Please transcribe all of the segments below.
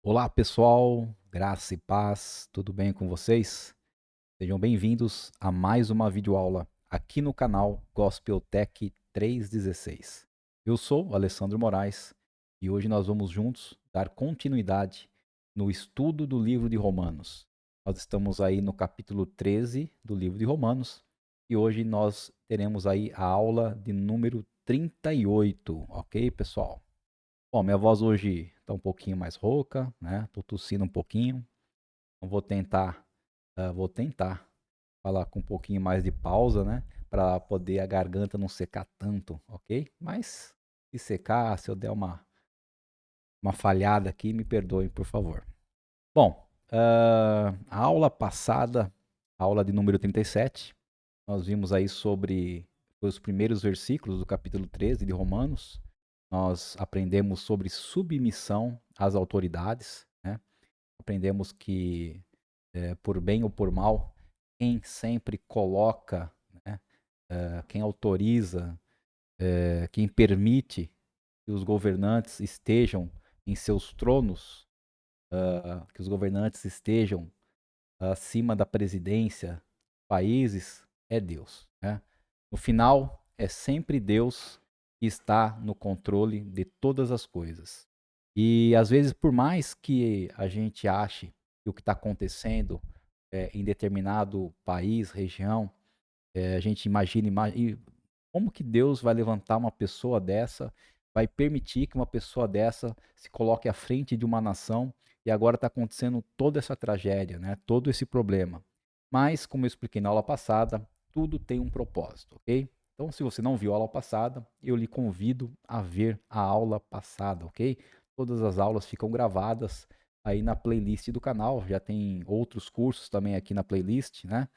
Olá pessoal, graça e paz, tudo bem com vocês? Sejam bem-vindos a mais uma videoaula aqui no canal Gospel Tech 316. Eu sou o Alessandro Moraes e hoje nós vamos juntos dar continuidade no estudo do livro de Romanos. Nós estamos aí no capítulo 13 do livro de Romanos e hoje nós teremos aí a aula de número 38, ok, pessoal? Bom, minha voz hoje está um pouquinho mais rouca, né? Tô tossindo um pouquinho. Então vou tentar falar com um pouquinho mais de pausa, né? Para poder a garganta não secar tanto, ok? Mas se secar, se eu der uma falhada aqui, me perdoem, por favor. Bom, a aula passada, a aula de número 37, nós vimos aí sobre os primeiros versículos do capítulo 13 de Romanos. Nós aprendemos sobre submissão às autoridades, né? Aprendemos que, por bem ou por mal, quem sempre coloca, né, quem autoriza, quem permite que os governantes estejam em seus tronos, que os governantes estejam acima da presidência dos países, é Deus, né? No final, é sempre Deus que está no controle de todas as coisas. E às vezes, por mais que a gente ache que o que está acontecendo em determinado país, região, a gente imagina como que Deus vai levantar uma pessoa dessa, vai permitir que uma pessoa dessa se coloque à frente de uma nação e agora está acontecendo toda essa tragédia, né? Todo esse problema. Mas, como eu expliquei na aula passada, tudo tem um propósito, ok? Então, se você não viu a aula passada, eu lhe convido a ver a aula passada, ok? Todas as aulas ficam gravadas aí na playlist do canal. Já tem outros cursos também aqui na playlist, né?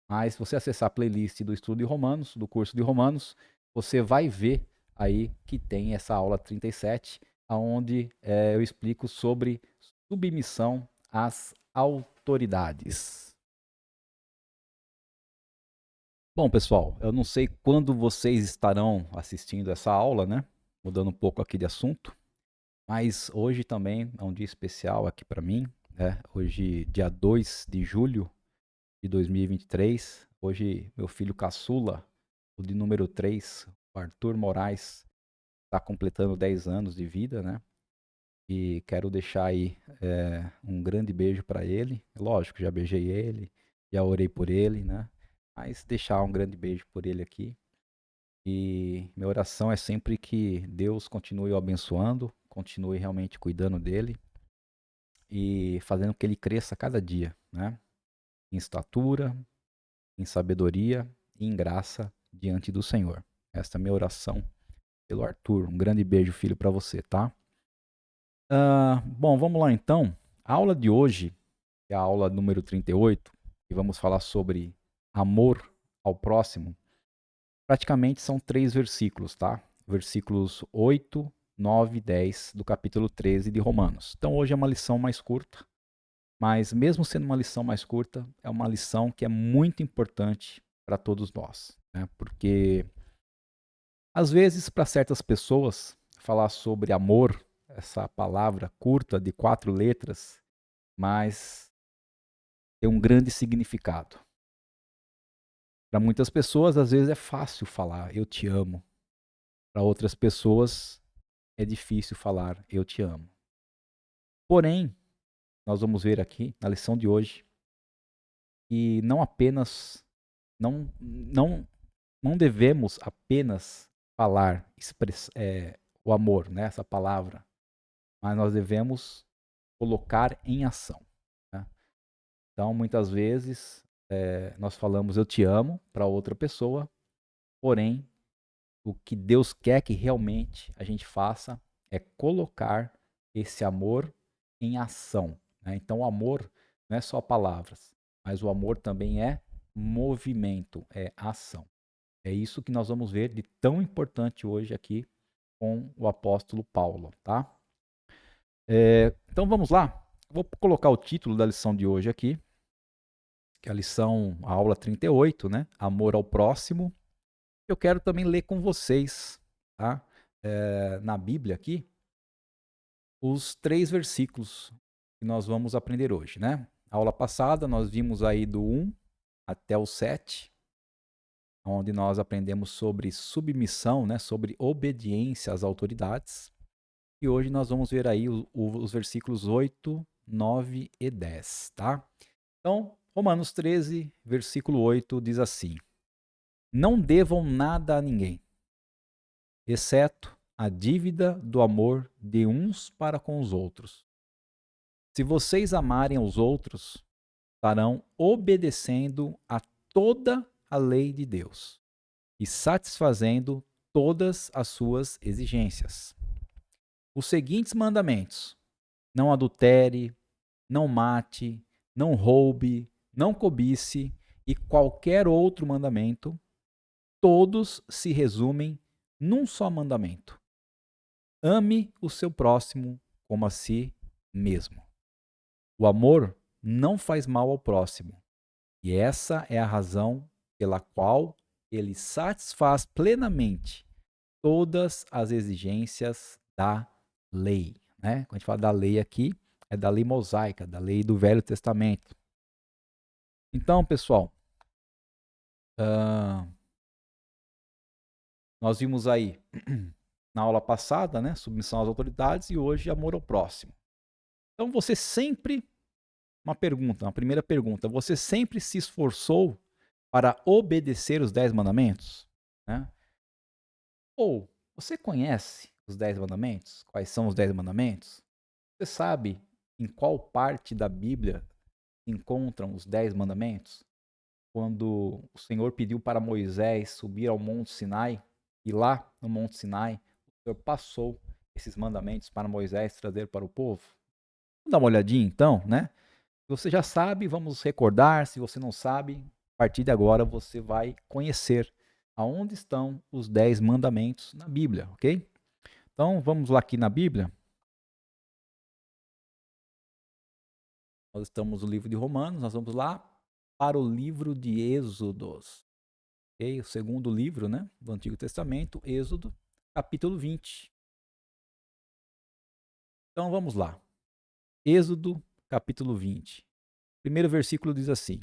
Mas se você acessar a playlist do estudo de Romanos, do curso de Romanos, você vai ver aí que tem essa aula 37, onde eu explico sobre submissão às autoridades. Bom, pessoal, eu não sei quando vocês estarão assistindo essa aula, né? Mudando um pouco aqui de assunto, mas hoje também é um dia especial aqui para mim, né? Hoje, dia 2 de julho de 2023. Hoje, meu filho caçula, o de número 3, o Arthur Moraes, está completando 10 anos de vida, né? E quero deixar aí um grande beijo para ele. Lógico, já beijei ele, já orei por ele, né? Mas deixar um grande beijo por ele aqui. E minha oração é sempre que Deus continue o abençoando, continue realmente cuidando dele e fazendo com que ele cresça cada dia, né? Em estatura, em sabedoria e em graça diante do Senhor. Esta é a minha oração pelo Arthur. Um grande beijo, filho, para você, tá? Bom, vamos lá então. A aula de hoje é a aula número 38 e vamos falar sobre amor ao próximo. Praticamente são 3 versículos, tá? Versículos 8, 9 e 10 do capítulo 13 de Romanos. Então hoje é uma lição mais curta, mas mesmo sendo uma lição mais curta, é uma lição que é muito importante para todos nós, né? Porque às vezes, para certas pessoas, falar sobre amor, essa palavra curta de 4 letras, mas tem um grande significado. Para muitas pessoas, às vezes é fácil falar eu te amo. Para outras pessoas, é difícil falar eu te amo. Porém, nós vamos ver aqui na lição de hoje que não apenas não não devemos apenas falar, o amor, né, essa palavra, mas nós devemos colocar em ação, né? Então, muitas vezes, nós falamos eu te amo para outra pessoa, porém, o que Deus quer que realmente a gente faça é colocar esse amor em ação, né? Então, o amor não é só palavras, mas o amor também é movimento, é ação. É isso que nós vamos ver de tão importante hoje aqui com o apóstolo Paulo, tá? Então vamos lá. Vou colocar o título da lição de hoje aqui, que é a aula 38, né? Amor ao próximo. Eu quero também ler com vocês, tá? Na Bíblia aqui, os 3 versículos. que nós vamos aprender hoje, né? A aula passada nós vimos aí do 1 até o 7, onde nós aprendemos sobre submissão, né? Sobre obediência às autoridades. E hoje nós vamos ver aí os versículos 8, 9 e 10, tá? Então, Romanos 13, versículo 8 diz assim: Não devam nada a ninguém, exceto a dívida do amor de uns para com os outros. Se vocês amarem aos outros, estarão obedecendo a toda a lei de Deus e satisfazendo todas as suas exigências. Os seguintes mandamentos: não adultere, não mate, não roube, não cobice e qualquer outro mandamento, todos se resumem num só mandamento: ame o seu próximo como a si mesmo. O amor não faz mal ao próximo, e essa é a razão pela qual ele satisfaz plenamente todas as exigências da lei, né? Quando a gente fala da lei aqui, é da lei mosaica, da lei do Velho Testamento. Então, pessoal, nós vimos aí na aula passada, né, submissão às autoridades, e hoje amor ao próximo. Então, você sempre, uma primeira pergunta, você sempre se esforçou para obedecer os 10 mandamentos? Né? Ou você conhece os 10 mandamentos? Quais são os 10 mandamentos? Você sabe em qual parte da Bíblia se encontram os 10 mandamentos? Quando o Senhor pediu para Moisés subir ao Monte Sinai, e lá no Monte Sinai, o Senhor passou esses mandamentos para Moisés trazer para o povo. Vamos dar uma olhadinha então, né? Se você já sabe, vamos recordar. Se você não sabe, a partir de agora você vai conhecer aonde estão os 10 mandamentos na Bíblia, ok? Então vamos lá aqui na Bíblia. Nós estamos no livro de Romanos, nós vamos lá para o livro de Êxodos. Okay? O segundo livro, né, do Antigo Testamento, Êxodo, capítulo 20. Então vamos lá. Êxodo, capítulo 20. Primeiro versículo diz assim: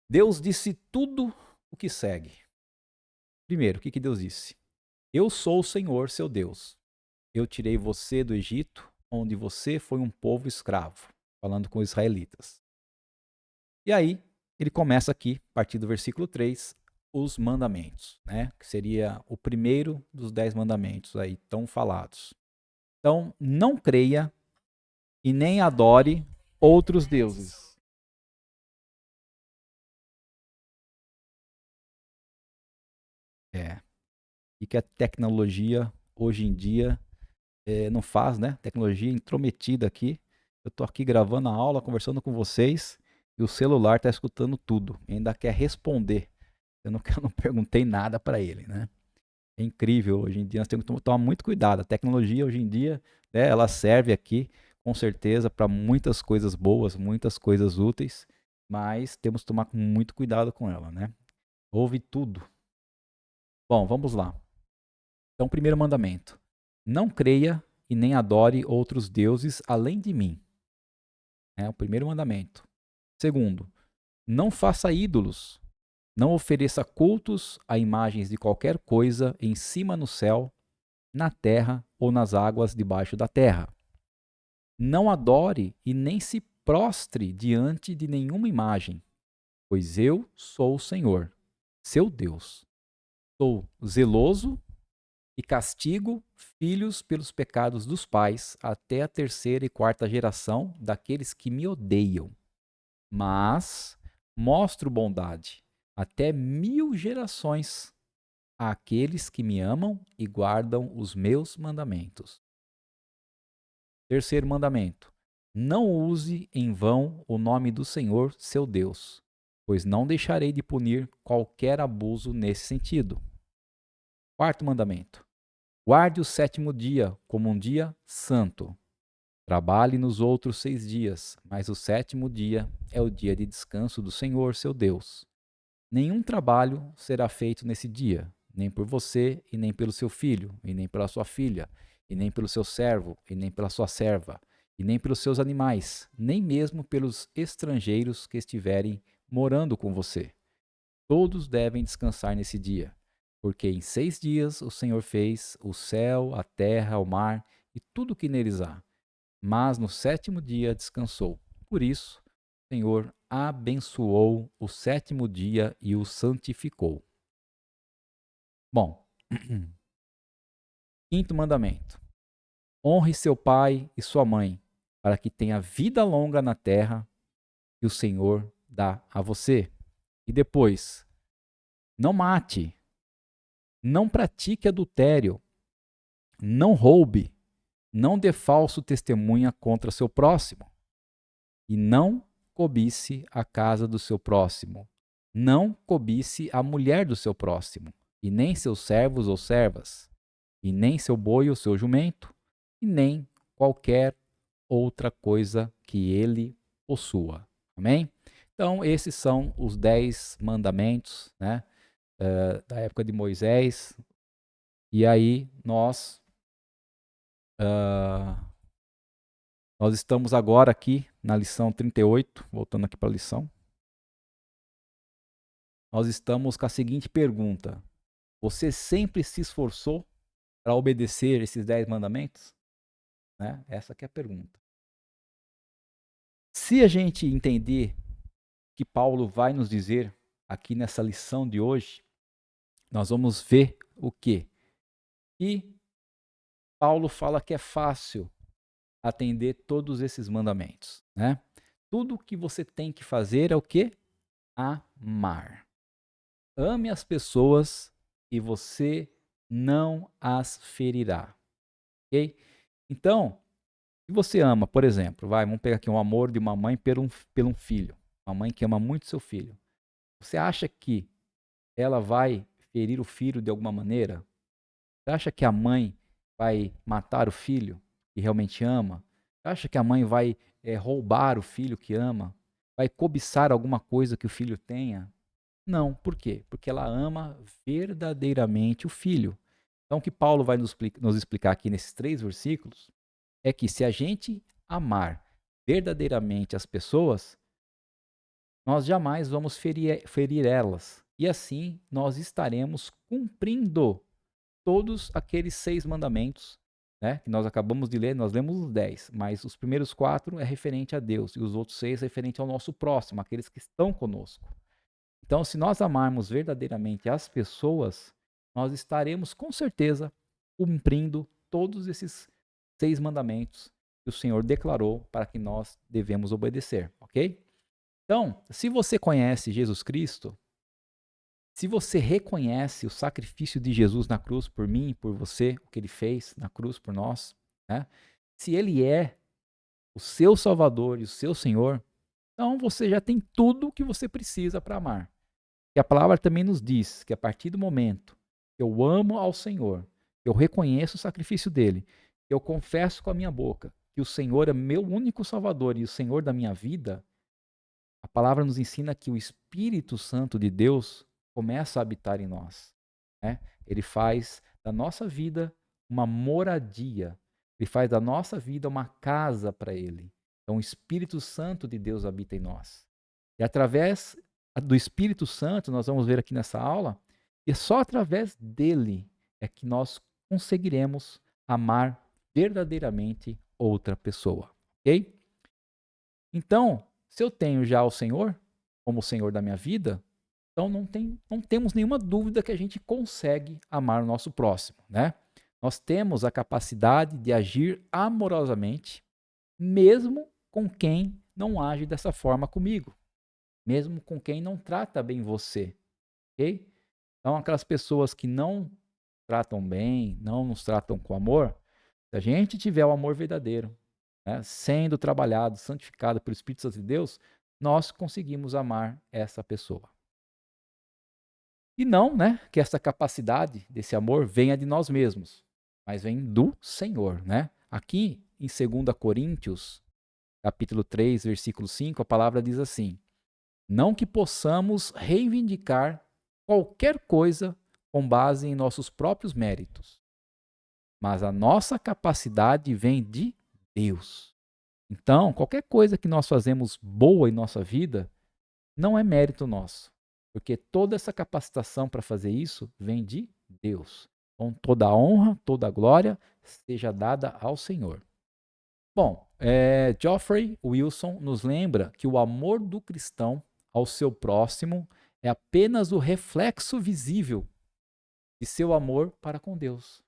Deus disse tudo o que segue. Primeiro, o que Deus disse? Eu sou o Senhor, seu Deus. Eu tirei você do Egito, onde você foi um povo escravo, falando com os israelitas. E aí, ele começa aqui, a partir do versículo 3, os mandamentos, né? Que seria o primeiro dos 10 mandamentos aí tão falados. Então, não creia e nem adore outros deuses. É. E que a tecnologia, hoje em dia, não faz, né? Tecnologia intrometida aqui. Eu tô aqui gravando a aula, conversando com vocês, e o celular está escutando tudo. E ainda quer responder. Eu não perguntei nada para ele, né? É incrível. Hoje em dia nós temos que tomar muito cuidado. A tecnologia hoje em dia, né, ela serve aqui, com certeza, para muitas coisas boas, muitas coisas úteis, mas temos que tomar muito cuidado com ela, né? Ouve tudo. Bom, vamos lá. Então, primeiro mandamento: não creia e nem adore outros deuses além de mim. É o primeiro mandamento. Segundo, não faça ídolos. Não ofereça cultos a imagens de qualquer coisa em cima no céu, na terra ou nas águas debaixo da terra. Não adore e nem se prostre diante de nenhuma imagem, pois eu sou o Senhor, seu Deus. Sou zeloso e castigo filhos pelos pecados dos pais até a terceira e quarta geração daqueles que me odeiam. Mas mostro bondade até 1000 gerações àqueles que me amam e guardam os meus mandamentos. Terceiro mandamento: não use em vão o nome do Senhor, seu Deus, pois não deixarei de punir qualquer abuso nesse sentido. Quarto mandamento: guarde o sétimo dia como um dia santo. Trabalhe nos outros 6 dias, mas o sétimo dia é o dia de descanso do Senhor, seu Deus. Nenhum trabalho será feito nesse dia, nem por você, e nem pelo seu filho, e nem pela sua filha, e nem pelo seu servo, e nem pela sua serva, e nem pelos seus animais, nem mesmo pelos estrangeiros que estiverem morando com você. Todos devem descansar nesse dia, porque em 6 dias o Senhor fez o céu, a terra, o mar e tudo o que neles há. Mas no 7º dia descansou. Por isso, o Senhor abençoou o 7º dia e o santificou. Bom, 5º mandamento: honre seu pai e sua mãe, para que tenha vida longa na terra que o Senhor dá a você. E depois, não mate, não pratique adultério, não roube, não dê falso testemunha contra seu próximo, e não cobice a casa do seu próximo, não cobice a mulher do seu próximo, e nem seus servos ou servas, e nem seu boi ou seu jumento, e nem qualquer outra coisa que ele possua. Amém? Então, esses são os 10 mandamentos, né, da época de Moisés. E aí nós estamos agora aqui na lição 38, voltando aqui para a lição. Nós estamos com a seguinte pergunta: você sempre se esforçou para obedecer esses 10 mandamentos? Né? Essa que é a pergunta. Se a gente entender que Paulo vai nos dizer aqui nessa lição de hoje, nós vamos ver o quê? E Paulo fala que é fácil atender todos esses mandamentos, né? Tudo que você tem que fazer é o quê? Amar. Ame as pessoas e você não as ferirá, ok? Então, se você ama, por exemplo, vamos pegar aqui um amor de uma mãe por um filho, uma mãe que ama muito seu filho. Você acha que ela vai ferir o filho de alguma maneira? Você acha que a mãe vai matar o filho que realmente ama? Você acha que a mãe vai roubar o filho que ama? Vai cobiçar alguma coisa que o filho tenha? Não. Por quê? Porque ela ama verdadeiramente o filho. Então, o que Paulo vai nos explicar aqui nesses 3 versículos é que se a gente amar verdadeiramente as pessoas, nós jamais vamos ferir elas. E assim nós estaremos cumprindo todos aqueles 6 mandamentos, né, que nós acabamos de ler. Nós lemos os 10, mas os primeiros 4 é referente a Deus e os outros 6 é referente ao nosso próximo, aqueles que estão conosco. Então, se nós amarmos verdadeiramente as pessoas, nós estaremos com certeza cumprindo todos esses 6 mandamentos que o Senhor declarou para que nós devemos obedecer, ok? Então, se você conhece Jesus Cristo, se você reconhece o sacrifício de Jesus na cruz por mim e por você, o que ele fez na cruz por nós, né? Se ele é o seu Salvador e o seu Senhor, então você já tem tudo o que você precisa para amar. E a palavra também nos diz que a partir do momento que eu amo ao Senhor, eu reconheço o sacrifício dele, eu confesso com a minha boca que o Senhor é meu único Salvador e o Senhor da minha vida, a palavra nos ensina que o Espírito Santo de Deus começa a habitar em nós, né? Ele faz da nossa vida uma moradia, ele faz da nossa vida uma casa para ele. Então o Espírito Santo de Deus habita em nós. E através do Espírito Santo, nós vamos ver aqui nessa aula, e só através dele é que nós conseguiremos amar verdadeiramente outra pessoa, ok? Então, se eu tenho já o Senhor como o Senhor da minha vida, então não temos nenhuma dúvida que a gente consegue amar o nosso próximo, né? Nós temos a capacidade de agir amorosamente, mesmo com quem não age dessa forma comigo, mesmo com quem não trata bem você, ok? Então, aquelas pessoas que não tratam bem, não nos tratam com amor, se a gente tiver o amor verdadeiro, né, sendo trabalhado, santificado pelo Espírito Santo de Deus, nós conseguimos amar essa pessoa. E não, né, que essa capacidade desse amor venha de nós mesmos, mas vem do Senhor, né? Aqui em 2 Coríntios, capítulo 3, versículo 5, a palavra diz assim: não que possamos reivindicar qualquer coisa com base em nossos próprios méritos, mas a nossa capacidade vem de Deus. Então, qualquer coisa que nós fazemos boa em nossa vida não é mérito nosso, porque toda essa capacitação para fazer isso vem de Deus. Então, toda a honra, toda a glória seja dada ao Senhor. Bom, Geoffrey Wilson nos lembra que o amor do cristão ao seu próximo é apenas o reflexo visível de seu amor para com Deus.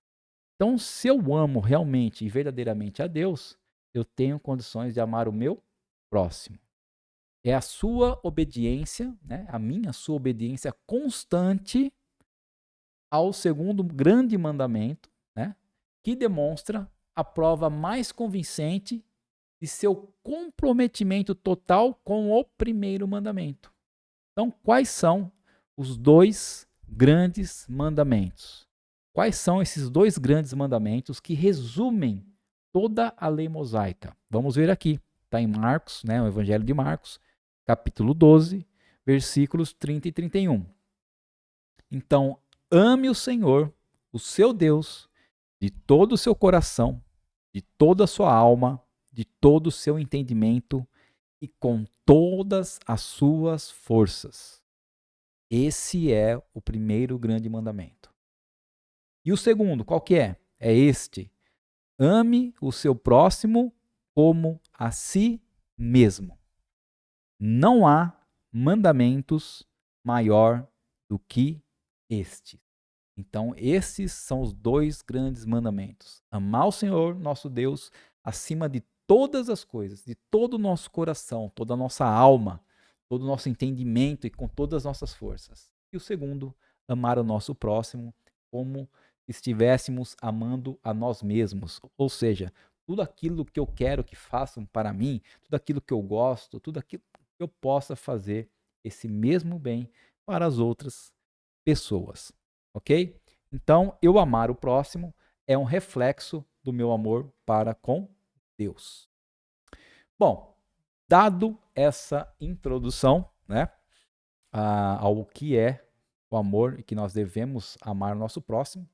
Então, se eu amo realmente e verdadeiramente a Deus, eu tenho condições de amar o meu próximo. É a sua obediência, né, a sua obediência constante ao segundo grande mandamento, né, que demonstra a prova mais convincente de seu comprometimento total com o primeiro mandamento. Então, quais são os dois grandes mandamentos? Quais são esses dois grandes mandamentos que resumem toda a lei mosaica? Vamos ver aqui. Está em Marcos, né, o Evangelho de Marcos, capítulo 12, versículos 30 e 31. Então, ame o Senhor, o seu Deus, de todo o seu coração, de toda a sua alma, de todo o seu entendimento e com todas as suas forças. Esse é o primeiro grande mandamento. E o segundo, qual que é? É este: ame o seu próximo como a si mesmo. Não há mandamentos maior do que este. Então, esses são os dois grandes mandamentos. Amar o Senhor, nosso Deus, acima de todas as coisas, de todo o nosso coração, toda a nossa alma, todo o nosso entendimento e com todas as nossas forças. E o segundo, amar o nosso próximo como se estivéssemos amando a nós mesmos. Ou seja, tudo aquilo que eu quero que façam para mim, tudo aquilo que eu gosto, tudo aquilo que eu possa fazer esse mesmo bem para as outras pessoas. Ok? Então, eu amar o próximo é um reflexo do meu amor para com Deus. Bom, dado essa introdução, né, ao que é o amor e que nós devemos amar o nosso próximo,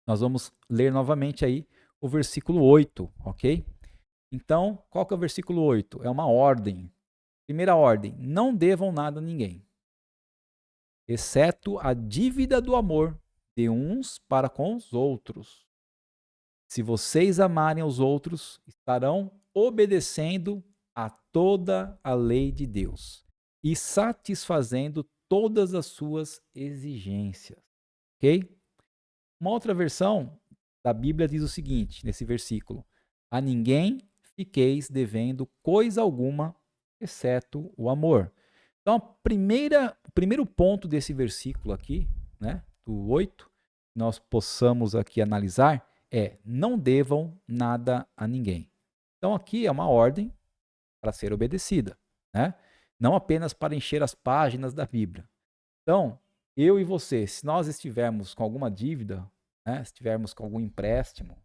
nós vamos ler novamente aí o versículo 8, ok? Então, qual que é o versículo 8? É uma ordem. Primeira ordem: não devam nada a ninguém, exceto a dívida do amor de uns para com os outros. Se vocês amarem os outros, estarão obedecendo a toda a lei de Deus e satisfazendo todas as suas exigências. Ok? Uma outra versão da Bíblia diz o seguinte, nesse versículo: a ninguém fiqueis devendo coisa alguma, exceto o amor. Então, o primeiro ponto desse versículo aqui, né, do 8, nós possamos aqui analisar é: não devam nada a ninguém. Então, aqui é uma ordem para ser obedecida, né? Não apenas para encher as páginas da Bíblia. Então, eu e você, se nós estivermos com alguma dívida, né, se estivermos com algum empréstimo,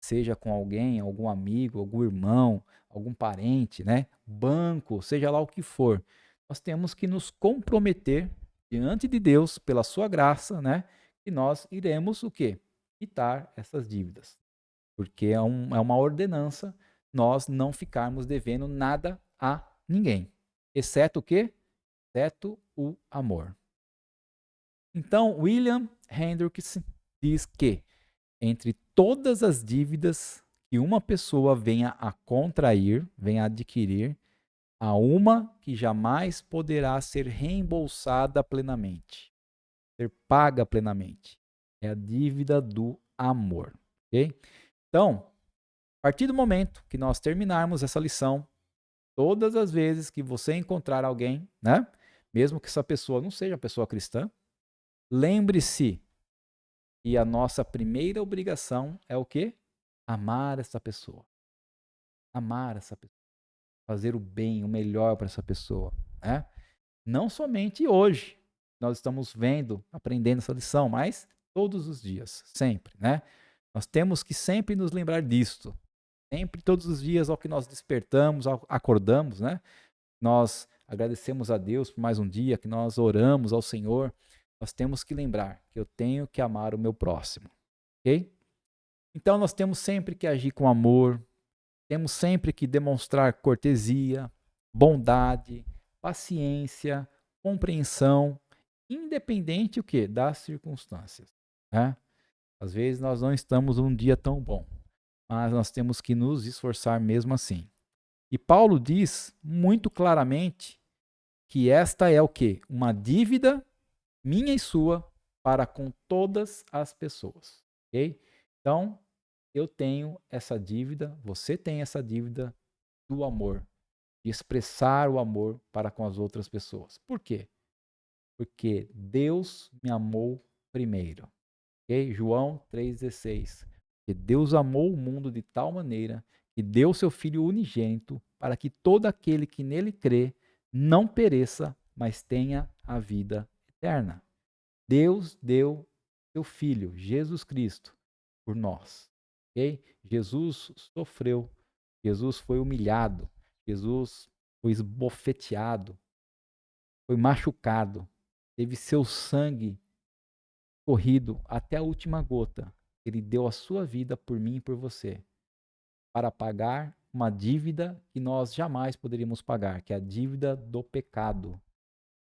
seja com alguém, algum amigo, algum irmão, algum parente, né, banco, seja lá o que for, nós temos que nos comprometer diante de Deus, pela sua graça, né, que nós iremos o quê? Quitar essas dívidas. Porque é uma ordenança nós não ficarmos devendo nada a ninguém. Exceto o quê? Exceto o amor. Então, William Hendricks diz que entre todas as dívidas que uma pessoa venha a contrair, venha a adquirir, há uma que jamais poderá ser reembolsada plenamente, ser paga plenamente. É a dívida do amor. Ok? Então, a partir do momento que nós terminarmos essa lição, todas as vezes que você encontrar alguém, né, mesmo que essa pessoa não seja uma pessoa cristã, lembre-se que a nossa primeira obrigação é o quê? Amar essa pessoa. Amar essa pessoa. Fazer o bem, o melhor para essa pessoa, né? Não somente hoje, nós estamos vendo, aprendendo essa lição, mas todos os dias, sempre, né? Nós temos que sempre nos lembrar disto. Sempre, todos os dias, ao que nós despertamos, acordamos, né? Nós agradecemos a Deus por mais um dia, que nós oramos ao Senhor. Nós temos que lembrar que eu tenho que amar o meu próximo, ok? Então, nós temos sempre que agir com amor, Temos sempre que demonstrar cortesia, bondade, paciência, compreensão, independente o quê? Das circunstâncias, né? Às vezes nós não estamos num dia tão bom, mas nós temos que nos esforçar mesmo assim. E Paulo diz muito claramente que esta é o quê? Uma dívida minha e sua para com todas as pessoas, ok? Então, eu tenho essa dívida, você tem essa dívida do amor, de expressar o amor para com as outras pessoas. Por quê? Porque Deus me amou primeiro. Ok? João 3,16. Que Deus amou o mundo de tal maneira que deu seu Filho unigênito para que todo aquele que nele crê não pereça, mas tenha a vida eterna. Deus deu seu Filho, Jesus Cristo, por nós. Ok? Jesus sofreu, Jesus foi humilhado, Jesus foi esbofeteado, foi machucado, teve seu sangue corrido até a última gota. Ele deu a sua vida por mim e por você, para pagar uma dívida que nós jamais poderíamos pagar, que é a dívida do pecado.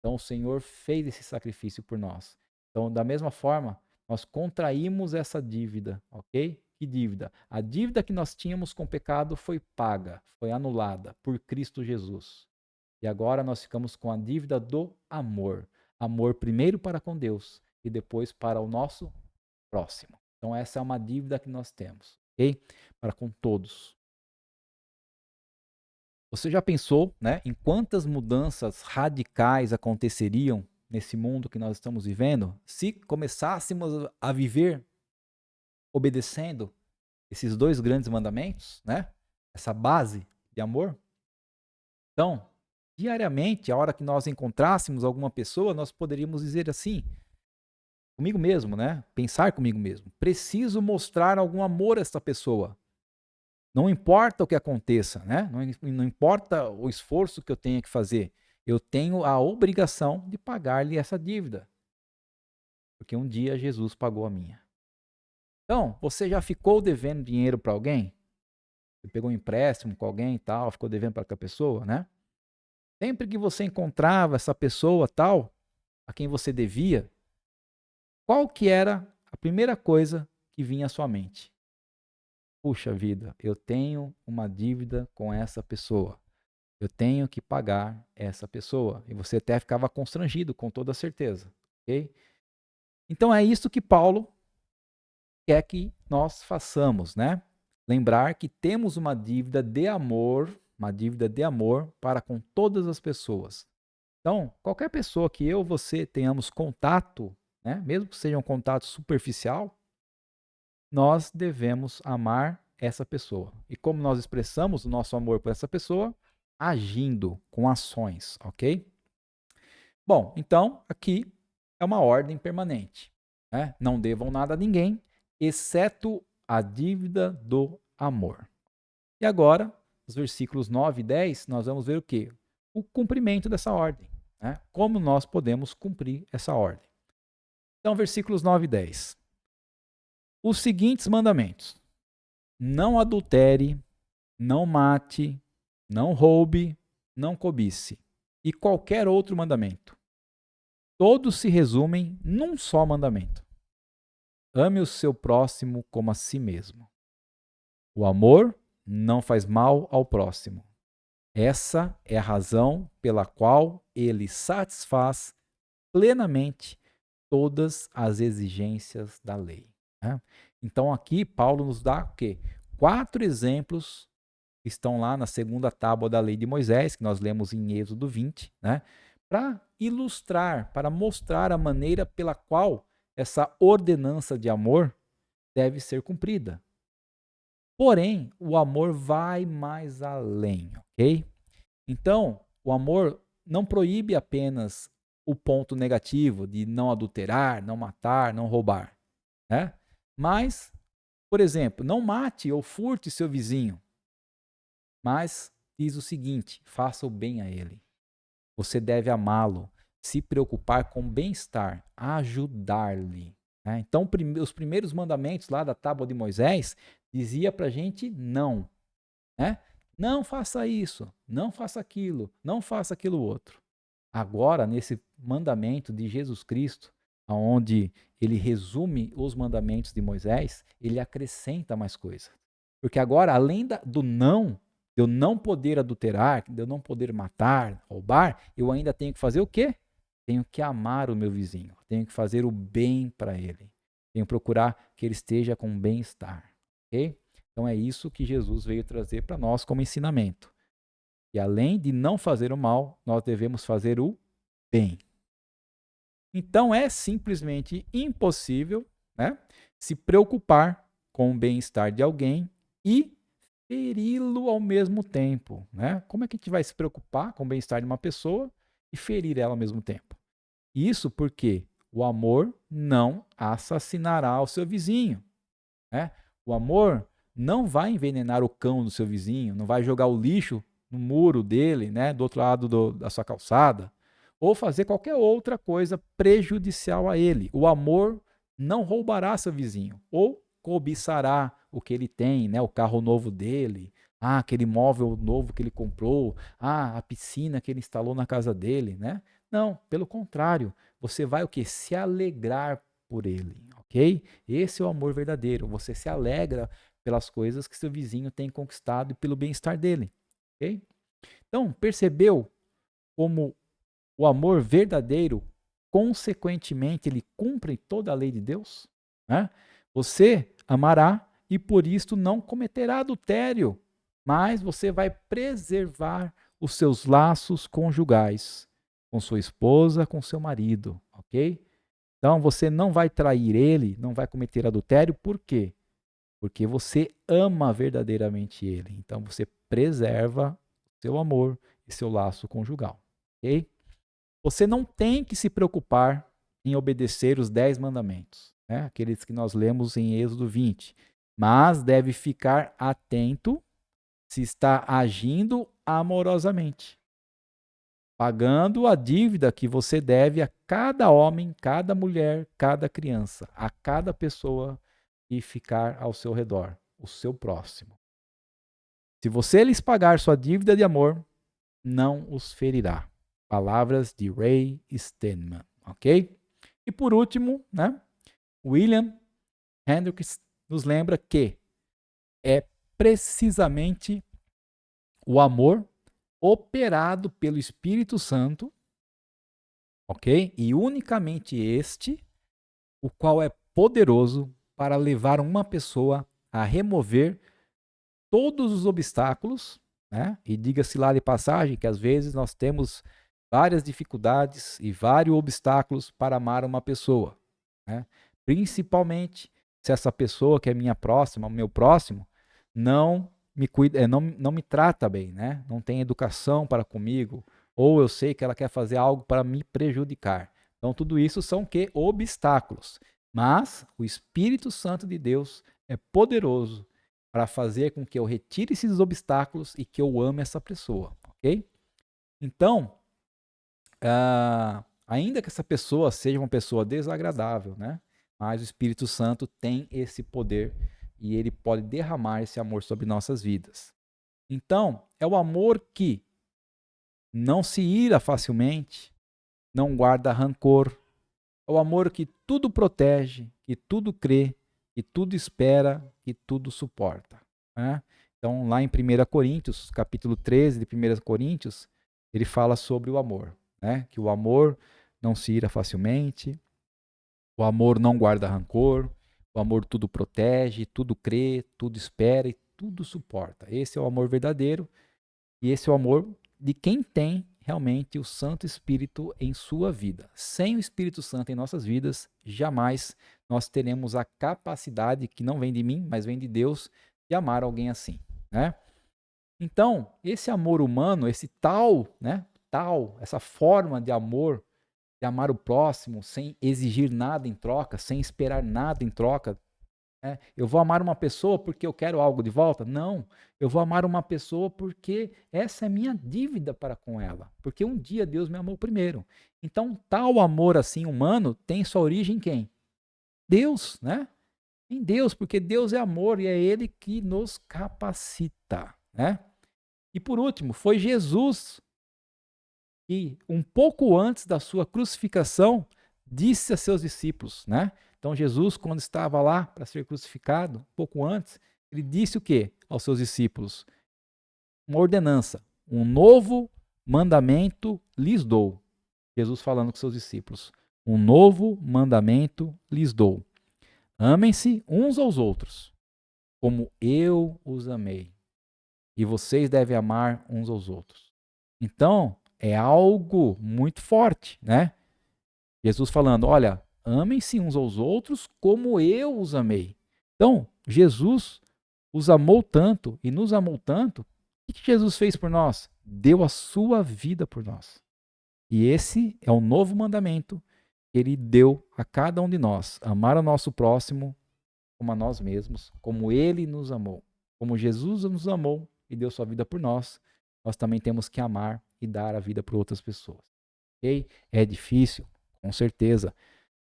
Então o Senhor fez esse sacrifício por nós. Então, da mesma forma, nós contraímos essa dívida, ok? Que dívida? A dívida que nós tínhamos com o pecado foi paga, foi anulada por Cristo Jesus. E agora nós ficamos com a dívida do amor. Amor primeiro para com Deus e depois para o nosso próximo. Então essa é uma dívida que nós temos, ok? Para com todos. Você já pensou, né, em quantas mudanças radicais aconteceriam nesse mundo que nós estamos vivendo se começássemos a viver obedecendo esses dois grandes mandamentos, né? Essa base de amor? Então, diariamente, a hora que nós encontrássemos alguma pessoa, nós poderíamos dizer assim, comigo mesmo, né? Pensar comigo mesmo. Preciso mostrar algum amor a esta pessoa. Não importa o que aconteça, né? Não importa o esforço que eu tenha que fazer. Eu tenho a obrigação de pagar-lhe essa dívida. Porque um dia Jesus pagou a minha. Então, você já ficou devendo dinheiro para alguém? Você pegou um empréstimo com alguém e tal, ficou devendo para aquela pessoa, né? Sempre que você encontrava essa pessoa tal, a quem você devia, qual que era a primeira coisa que vinha à sua mente? Puxa vida, eu tenho uma dívida com essa pessoa. Eu tenho que pagar essa pessoa. E você até ficava constrangido, com toda certeza. Ok? Então é isso que Paulo quer que nós façamos, né? Lembrar que temos uma dívida de amor para com todas as pessoas. Então, qualquer pessoa que eu ou você tenhamos contato, né? Mesmo que seja um contato superficial, nós devemos amar essa pessoa. E como nós expressamos o nosso amor por essa pessoa? Agindo com ações, ok? Bom, então aqui é uma ordem permanente. Né? Não devam nada a ninguém, exceto a dívida do amor. E agora, os versículos 9 e 10, nós vamos ver o quê? O cumprimento dessa ordem. Né? Como nós podemos cumprir essa ordem. Então, versículos 9 e 10. Os seguintes mandamentos: não adultere, não mate, não roube, não cobice. E qualquer outro mandamento. Todos se resumem num só mandamento: ame o seu próximo como a si mesmo. O amor não faz mal ao próximo. Essa é a razão pela qual ele satisfaz plenamente todas as exigências da lei. Né? Então aqui Paulo nos dá o quê? 4 exemplos que estão lá na segunda tábua da lei de Moisés, que nós lemos em Êxodo 20, né? Para ilustrar, para mostrar a maneira pela qual essa ordenança de amor deve ser cumprida. Porém, o amor vai mais além, ok? Então, o amor não proíbe apenas o ponto negativo de não adulterar, não matar, não roubar, né? Mas, por exemplo, não mate ou furte seu vizinho, mas diz o seguinte: faça o bem a ele. Você deve amá-lo, se preocupar com o bem-estar, ajudar-lhe. Né? Então, os primeiros mandamentos lá da Tábua de Moisés dizia para a gente não. né? Não faça isso, não faça aquilo, não faça aquilo outro. Agora, nesse mandamento de Jesus Cristo, onde ele resume os mandamentos de Moisés, ele acrescenta mais coisas. Porque agora, além do não, de eu não poder adulterar, de eu não poder matar, roubar, eu ainda tenho que fazer o quê? Tenho que amar o meu vizinho, tenho que fazer o bem para ele, tenho que procurar que ele esteja com bem-estar, ok? Então é isso que Jesus veio trazer para nós como ensinamento. E além de não fazer o mal, nós devemos fazer o bem. Então é simplesmente impossível, né, se preocupar com o bem-estar de alguém e feri-lo ao mesmo tempo, né? Como é que a gente vai se preocupar com o bem-estar de uma pessoa e ferir ela ao mesmo tempo? Isso porque o amor não assassinará o seu vizinho, né? O amor não vai envenenar o cão do seu vizinho, não vai jogar o lixo no muro dele, né, do outro lado da sua calçada, ou fazer qualquer outra coisa prejudicial a ele. O amor não roubará seu vizinho, ou cobiçará o que ele tem, né, o carro novo dele, aquele móvel novo que ele comprou, a piscina que ele instalou na casa dele, né? Não, pelo contrário, você vai o quê? Se alegrar por ele, ok? Esse é o amor verdadeiro. Você se alegra pelas coisas que seu vizinho tem conquistado e pelo bem-estar dele, ok? Então, percebeu como o amor verdadeiro, consequentemente, ele cumpre toda a lei de Deus? Né? Você amará e por isso não cometerá adultério, mas você vai preservar os seus laços conjugais com sua esposa, com seu marido, ok? Então você não vai trair ele, não vai cometer adultério, por quê? Porque você ama verdadeiramente ele. Então você preserva seu amor e seu laço conjugal, ok? Você não tem que se preocupar em obedecer os 10 mandamentos, né? Aqueles que nós lemos em Êxodo 20, mas deve ficar atento se está agindo amorosamente, pagando a dívida que você deve a cada homem, cada mulher, cada criança, a cada pessoa que ficar ao seu redor, o seu próximo. Se você lhes pagar sua dívida de amor, não os ferirá. Palavras de Ray Stedman, ok? E por último, né, William Hendricks nos lembra que é precisamente o amor operado pelo Espírito Santo, ok? E unicamente este, o qual é poderoso para levar uma pessoa a remover todos os obstáculos, né? E diga-se lá de passagem que às vezes nós temos várias dificuldades e vários obstáculos para amar uma pessoa, né? Principalmente se essa pessoa que é minha próxima, meu próximo, não me cuida, não me trata bem, né? Não tem educação para comigo, ou eu sei que ela quer fazer algo para me prejudicar. Então tudo isso são que obstáculos. Mas o Espírito Santo de Deus é poderoso para fazer com que eu retire esses obstáculos e que eu ame essa pessoa, ok? Então, ainda que essa pessoa seja uma pessoa desagradável, né? Mas o Espírito Santo tem esse poder e ele pode derramar esse amor sobre nossas vidas. Então, é o amor que não se ira facilmente, não guarda rancor, é o amor que tudo protege, que tudo crê, que tudo espera, que tudo suporta, né? Então, lá em 1 Coríntios, capítulo 13 de 1 Coríntios, ele fala sobre o amor, né? Que o amor não se ira facilmente, o amor não guarda rancor, o amor tudo protege, tudo crê, tudo espera e tudo suporta. Esse é o amor verdadeiro e esse é o amor de quem tem realmente o Santo Espírito em sua vida. Sem o Espírito Santo em nossas vidas, jamais nós teremos a capacidade, que não vem de mim, mas vem de Deus, de amar alguém assim, né? Então, esse amor humano, esse tal, né, essa forma de amar o próximo sem exigir nada em troca, sem esperar nada em troca, eu vou amar uma pessoa porque eu quero algo de volta? Não. Eu vou amar uma pessoa porque essa é minha dívida para com ela. Porque um dia Deus me amou primeiro. Então, tal amor assim humano tem sua origem em quem? Deus, né? Em Deus, porque Deus é amor e é Ele que nos capacita. né? E por último, foi Jesus que, um pouco antes da sua crucificação, disse a seus discípulos, né? Então Jesus, quando estava lá para ser crucificado, um pouco antes, ele disse o quê aos seus discípulos? Uma ordenança, um novo mandamento lhes dou. Jesus falando com seus discípulos, um novo mandamento lhes dou. Amem-se uns aos outros, como eu os amei. E vocês devem amar uns aos outros. Então, é algo muito forte, né? Jesus falando, olha, amem-se uns aos outros como eu os amei. Então, Jesus os amou tanto e nos amou tanto. O que Jesus fez por nós? Deu a sua vida por nós. E esse é o novo mandamento que ele deu a cada um de nós. Amar o nosso próximo como a nós mesmos, como ele nos amou. Como Jesus nos amou e deu sua vida por nós, nós também temos que amar e dar a vida por outras pessoas. Ok? É difícil, com certeza.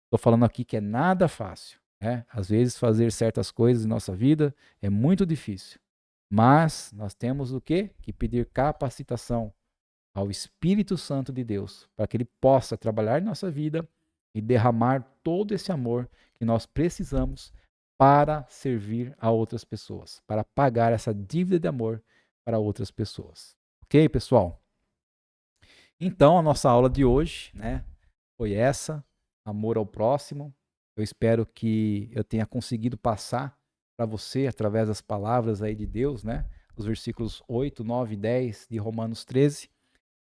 Estou falando aqui que é nada fácil. Né? Às vezes fazer certas coisas em nossa vida é muito difícil. Mas nós temos o quê? Que pedir capacitação ao Espírito Santo de Deus, para que ele possa trabalhar em nossa vida e derramar todo esse amor que nós precisamos para servir a outras pessoas, para pagar essa dívida de amor para outras pessoas. Ok, pessoal? Então, a nossa aula de hoje, né, foi essa, amor ao próximo. Eu espero que eu tenha conseguido passar para você, através das palavras aí de Deus, né, os versículos 8, 9 e 10 de Romanos 13,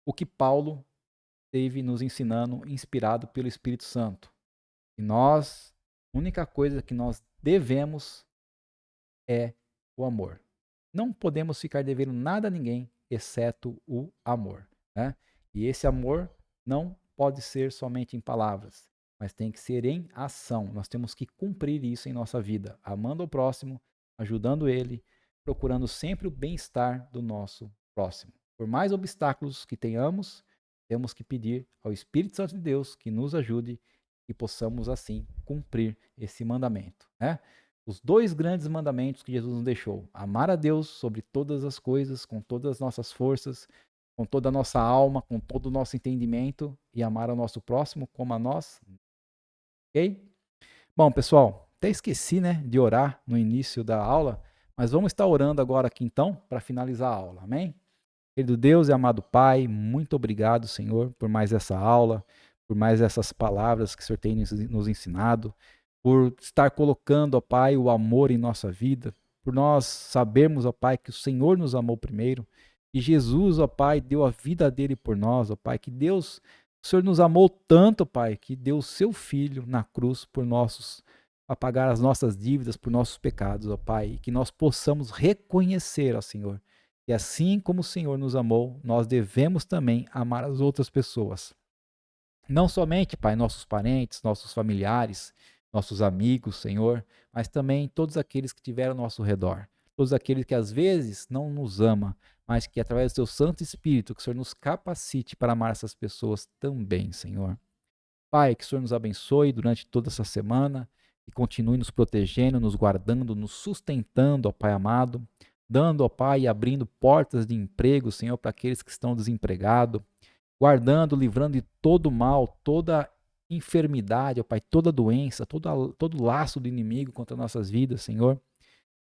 o que Paulo esteve nos ensinando, inspirado pelo Espírito Santo. E nós, a única coisa que nós devemos é o amor. Não podemos ficar devendo nada a ninguém, exceto o amor. Né? E esse amor não pode ser somente em palavras, mas tem que ser em ação. Nós temos que cumprir isso em nossa vida, amando o próximo, ajudando ele, procurando sempre o bem-estar do nosso próximo. Por mais obstáculos que tenhamos, temos que pedir ao Espírito Santo de Deus que nos ajude e possamos assim cumprir esse mandamento. Né? Os dois grandes mandamentos que Jesus nos deixou: amar a Deus sobre todas as coisas, com todas as nossas forças, com toda a nossa alma, com todo o nosso entendimento, e amar ao nosso próximo como a nós. Ok? Bom, pessoal, até esqueci, né, de orar no início da aula, mas vamos estar orando agora aqui então, para finalizar a aula. Amém? Querido Deus e amado Pai, muito obrigado, Senhor, por mais essa aula, por mais essas palavras que o Senhor tem nos ensinado, por estar colocando, ó Pai, o amor em nossa vida, por nós sabermos, ó Pai, que o Senhor nos amou primeiro, e Jesus, ó Pai, deu a vida dele por nós, ó Pai, que Deus, o Senhor nos amou tanto, Pai, que deu o seu Filho na cruz por nossos, para pagar as nossas dívidas, por nossos pecados, ó Pai, e que nós possamos reconhecer, ó Senhor, e assim como o Senhor nos amou, nós devemos também amar as outras pessoas. Não somente, Pai, nossos parentes, nossos familiares, nossos amigos, Senhor, mas também todos aqueles que tiveram ao nosso redor. Todos aqueles que às vezes não nos ama, mas que através do Teu Santo Espírito, que o Senhor nos capacite para amar essas pessoas também, Senhor. Pai, que o Senhor nos abençoe durante toda essa semana e continue nos protegendo, nos guardando, nos sustentando, ó Pai amado, dando, ó Pai, e abrindo portas de emprego, Senhor, para aqueles que estão desempregados, guardando, livrando de todo mal, toda enfermidade, ó Pai, toda doença, todo laço do inimigo contra nossas vidas, Senhor.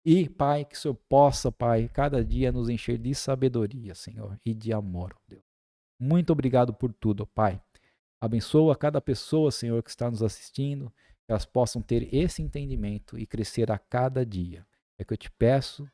E, Pai, que o Senhor possa, Pai, cada dia nos encher de sabedoria, Senhor, e de amor, ó Deus. Muito obrigado por tudo, ó Pai. Abençoa cada pessoa, Senhor, que está nos assistindo, que elas possam ter esse entendimento e crescer a cada dia. É que eu te peço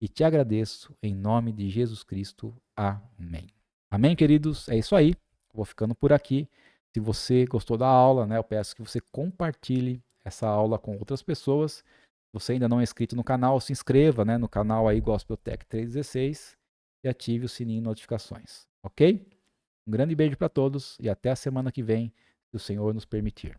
e te agradeço em nome de Jesus Cristo. Amém. Amém, queridos? É isso aí. Vou ficando por aqui. Se você gostou da aula, né, eu peço que você compartilhe essa aula com outras pessoas. Se você ainda não é inscrito no canal, se inscreva, né, no canal aí Gospeltech 316 e ative o sininho de notificações. Ok? Um grande beijo para todos e até a semana que vem, se o Senhor nos permitir.